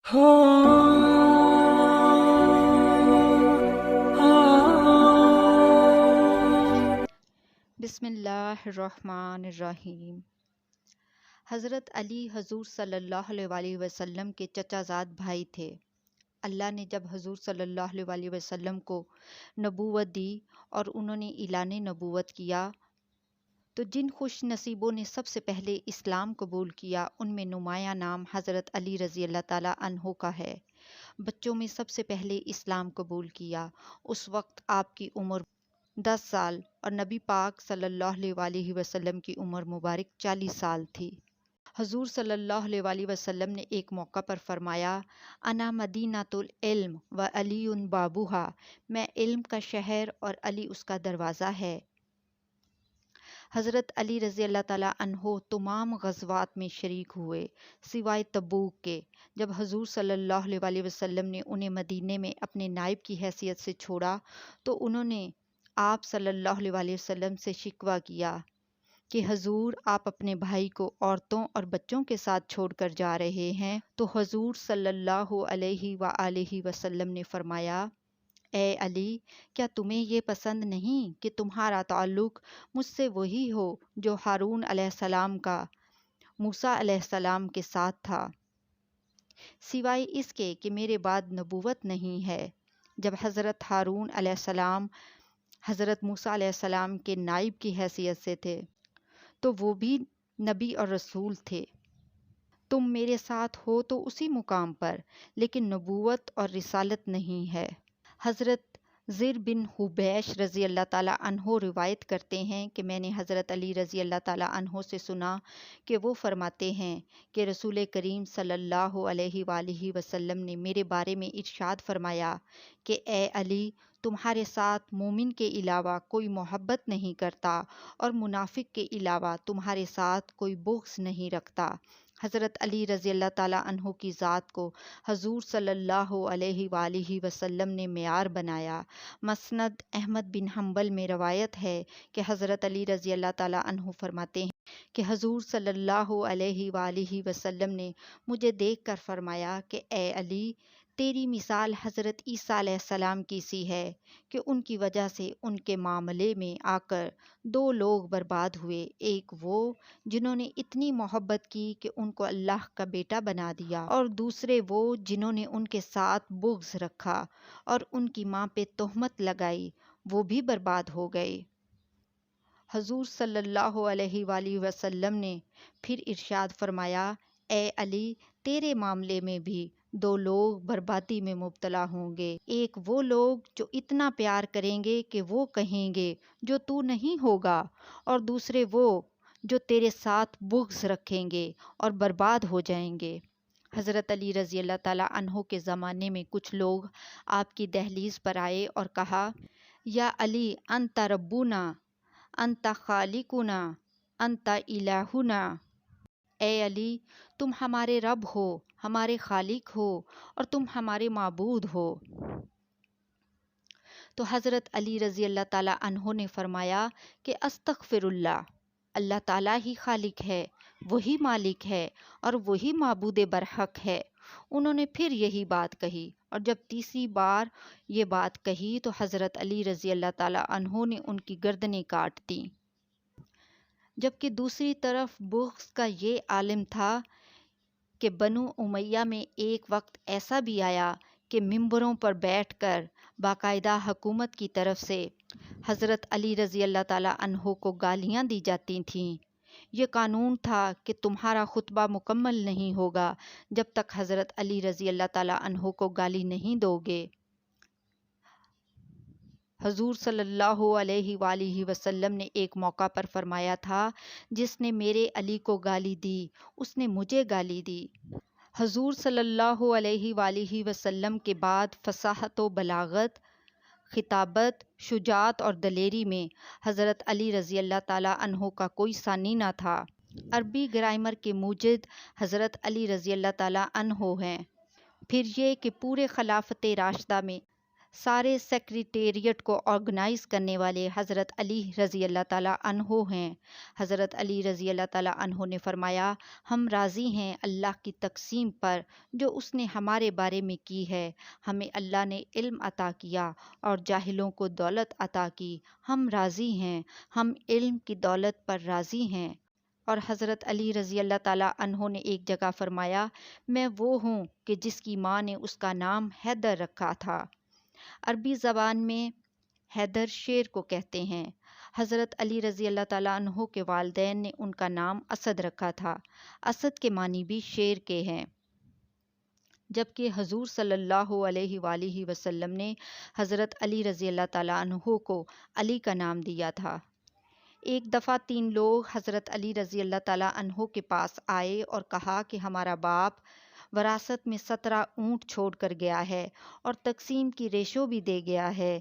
بسم اللہ الرحمن الرحیم۔ حضرت علی حضور صلی اللہ علیہ وسلم کے چچا زاد بھائی تھے۔ اللہ نے جب حضور صلی اللہ علیہ وسلم کو نبوت دی اور انہوں نے اعلان نبوت کیا تو جن خوش نصیبوں نے سب سے پہلے اسلام قبول کیا ان میں نمایاں نام حضرت علی رضی اللہ تعالیٰ عنہ کا ہے۔ بچوں میں سب سے پہلے اسلام قبول کیا، اس وقت آپ کی عمر 10 سال اور نبی پاک صلی اللہ علیہ وسلم کی عمر مبارک 40 سال تھی۔ حضور صلی اللہ علیہ وسلم نے ایک موقع پر فرمایا، انا مدینۃ العلم و علی بابوہا، میں علم کا شہر اور علی اس کا دروازہ ہے۔ حضرت علی رضی اللہ تعالیٰ عنہ تمام غزوات میں شریک ہوئے سوائے تبوک کے، جب حضور صلی اللہ علیہ وسلم نے انہیں مدینے میں اپنے نائب کی حیثیت سے چھوڑا تو انہوں نے آپ صلی اللہ علیہ وسلم سے شکوہ کیا کہ حضور آپ اپنے بھائی کو عورتوں اور بچوں کے ساتھ چھوڑ کر جا رہے ہیں، تو حضور صلی اللہ علیہ وآلہ وسلم نے فرمایا، اے علی، کیا تمہیں یہ پسند نہیں کہ تمہارا تعلق مجھ سے وہی ہو جو ہارون علیہ السلام کا موسیٰ علیہ السلام کے ساتھ تھا، سوائے اس کے کہ میرے بعد نبوت نہیں ہے۔ جب حضرت ہارون علیہ السلام حضرت موسیٰ علیہ السلام کے نائب کی حیثیت سے تھے تو وہ بھی نبی اور رسول تھے۔ تم میرے ساتھ ہو تو اسی مقام پر، لیکن نبوت اور رسالت نہیں ہے۔ حضرت زر بن حبیش رضی اللہ تعالیٰ عنہ روایت کرتے ہیں کہ میں نے حضرت علی رضی اللہ تعالیٰ عنہ سے سنا کہ وہ فرماتے ہیں کہ رسول کریم صلی اللہ علیہ وآلہ وسلم نے میرے بارے میں ارشاد فرمایا کہ اے علی، تمہارے ساتھ مومن کے علاوہ کوئی محبت نہیں کرتا اور منافق کے علاوہ تمہارے ساتھ کوئی بغض نہیں رکھتا۔ حضرت علی رضی اللہ تعالیٰ عنہ کی ذات کو حضور صلی اللہ علیہ وآلہ وسلم نے معیار بنایا۔ مسند احمد بن حنبل میں روایت ہے کہ حضرت علی رضی اللہ تعالیٰ عنہ فرماتے ہیں کہ حضور صلی اللہ علیہ وآلہ وسلم نے مجھے دیکھ کر فرمایا کہ اے علی، تیری مثال حضرت عیسیٰ علیہ السلام کی سی ہے کہ ان کی وجہ سے ان کے معاملے میں آ کر دو لوگ برباد ہوئے، ایک وہ جنہوں نے اتنی محبت کی کہ ان کو اللہ کا بیٹا بنا دیا، اور دوسرے وہ جنہوں نے ان کے ساتھ بغض رکھا اور ان کی ماں پہ تہمت لگائی، وہ بھی برباد ہو گئے۔ حضور صلی اللہ علیہ وآلہ وسلم نے پھر ارشاد فرمایا، اے علی، تیرے معاملے میں بھی دو لوگ بربادی میں مبتلا ہوں گے، ایک وہ لوگ جو اتنا پیار کریں گے کہ وہ کہیں گے جو تو نہیں ہوگا، اور دوسرے وہ جو تیرے ساتھ بغض رکھیں گے اور برباد ہو جائیں گے۔ حضرت علی رضی اللہ تعالیٰ عنہ کے زمانے میں کچھ لوگ آپ کی دہلیز پر آئے اور کہا، یا علی، انت ربنا، انت خالقنا، انت الہنا، اے علی، تم ہمارے رب ہو، ہمارے خالق ہو اور تم ہمارے معبود ہو۔ تو حضرت علی رضی اللہ تعالیٰ عنہ نے فرمایا کہ استغفر اللہ، اللہ تعالیٰ ہی خالق ہے، وہی مالک ہے اور وہی معبود برحق ہے۔ انہوں نے پھر یہی بات کہی، اور جب تیسری بار یہ بات کہی تو حضرت علی رضی اللہ تعالیٰ عنہ نے ان کی گردنیں کاٹ دیں۔ جبکہ دوسری طرف بغض کا یہ عالم تھا کہ بنو امیہ میں ایک وقت ایسا بھی آیا کہ ممبروں پر بیٹھ کر باقاعدہ حکومت کی طرف سے حضرت علی رضی اللہ تعالیٰ عنہ کو گالیاں دی جاتی تھیں۔ یہ قانون تھا کہ تمہارا خطبہ مکمل نہیں ہوگا جب تک حضرت علی رضی اللہ تعالیٰ عنہ کو گالی نہیں دو گے۔ حضور صلی اللہ علیہ وآلہ وسلم نے ایک موقع پر فرمایا تھا، جس نے میرے علی کو گالی دی اس نے مجھے گالی دی۔ حضور صلی اللہ علیہ وآلہ وسلم کے بعد فصاحت و بلاغت، خطابت، شجاعت اور دلیری میں حضرت علی رضی اللہ تعالیٰ عنہ کا کوئی ثانی نہ تھا۔ عربی گرامر کے موجد حضرت علی رضی اللہ تعالیٰ عنہ ہیں۔ پھر یہ کہ پورے خلافت راشدہ میں سارے سیکریٹریٹ کو آرگنائز کرنے والے حضرت علی رضی اللہ تعالیٰ عنہ ہیں۔ حضرت علی رضی اللہ تعالیٰ عنہ نے فرمایا، ہم راضی ہیں اللہ کی تقسیم پر جو اس نے ہمارے بارے میں کی ہے۔ ہمیں اللہ نے علم عطا کیا اور جاہلوں کو دولت عطا کی، ہم راضی ہیں، ہم علم کی دولت پر راضی ہیں۔ اور حضرت علی رضی اللہ تعالیٰ عنہ نے ایک جگہ فرمایا، میں وہ ہوں کہ جس کی ماں نے اس کا نام حیدر رکھا تھا۔ عربی زبان میں حیدر شیر کو کہتے ہیں۔ حضرت علی رضی اللہ تعالیٰ عنہ کے والدین نے ان کا نام اسد رکھا تھا۔ اسد کے معنی بھی شیر کے ہیں، جبکہ حضور صلی اللہ علیہ وآلہ وسلم نے حضرت علی رضی اللہ تعالیٰ عنہ کو علی کا نام دیا تھا۔ ایک دفعہ 3 لوگ حضرت علی رضی اللہ تعالیٰ عنہ کے پاس آئے اور کہا کہ ہمارا باپ وراثت میں 17 اونٹ چھوڑ کر گیا ہے اور تقسیم کی ریشو بھی دے گیا ہے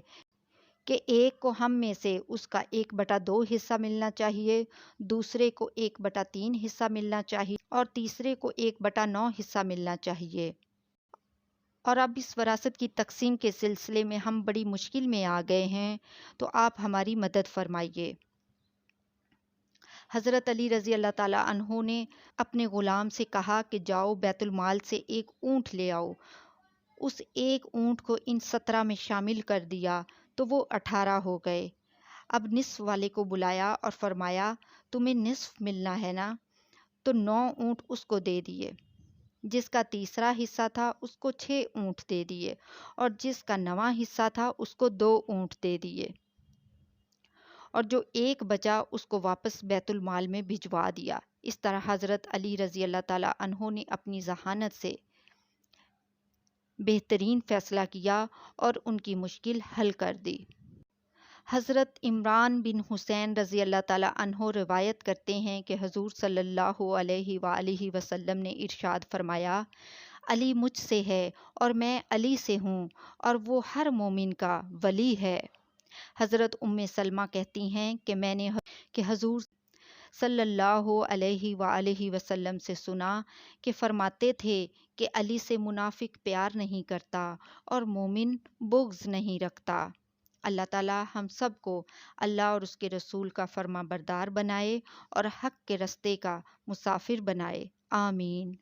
کہ ایک کو ہم میں سے اس کا 1/2 حصہ ملنا چاہیے، دوسرے کو 1/3 حصہ ملنا چاہیے اور تیسرے کو 1/9 حصہ ملنا چاہیے، اور اب اس وراثت کی تقسیم کے سلسلے میں ہم بڑی مشکل میں آ گئے ہیں، تو آپ ہماری مدد فرمائیے۔ حضرت علی رضی اللہ تعالیٰ عنہ نے اپنے غلام سے کہا کہ جاؤ بیت المال سے 1 اونٹ لے آؤ۔ اس 1 اونٹ کو ان 17 میں شامل کر دیا تو وہ 18 ہو گئے۔ اب نصف والے کو بلایا اور فرمایا، تمہیں نصف ملنا ہے نا؟ تو 9 اونٹ اس کو دے دیے۔ جس کا تیسرا حصہ تھا اس کو 6 اونٹ دے دیے، اور جس کا 9واں حصہ تھا اس کو 2 اونٹ دے دیے، اور جو 1 بچا اس کو واپس بیت المال میں بھجوا دیا۔ اس طرح حضرت علی رضی اللہ تعالیٰ عنہ نے اپنی ذہانت سے بہترین فیصلہ کیا اور ان کی مشکل حل کر دی۔ حضرت عمران بن حسین رضی اللہ تعالیٰ عنہ روایت کرتے ہیں کہ حضور صلی اللہ علیہ وآلہ وسلم نے ارشاد فرمایا، علی مجھ سے ہے اور میں علی سے ہوں، اور وہ ہر مومن کا ولی ہے۔ حضرت سلمہ کہتی ہیں کہ حضور صلی اللہ علیہ وآلہ وسلم سے سنا کہ فرماتے تھے کہ علی سے منافق پیار نہیں کرتا اور مومن بغض نہیں رکھتا۔ اللہ تعالی ہم سب کو اللہ اور اس کے رسول کا فرما بردار بنائے اور حق کے رستے کا مسافر بنائے۔ آمین۔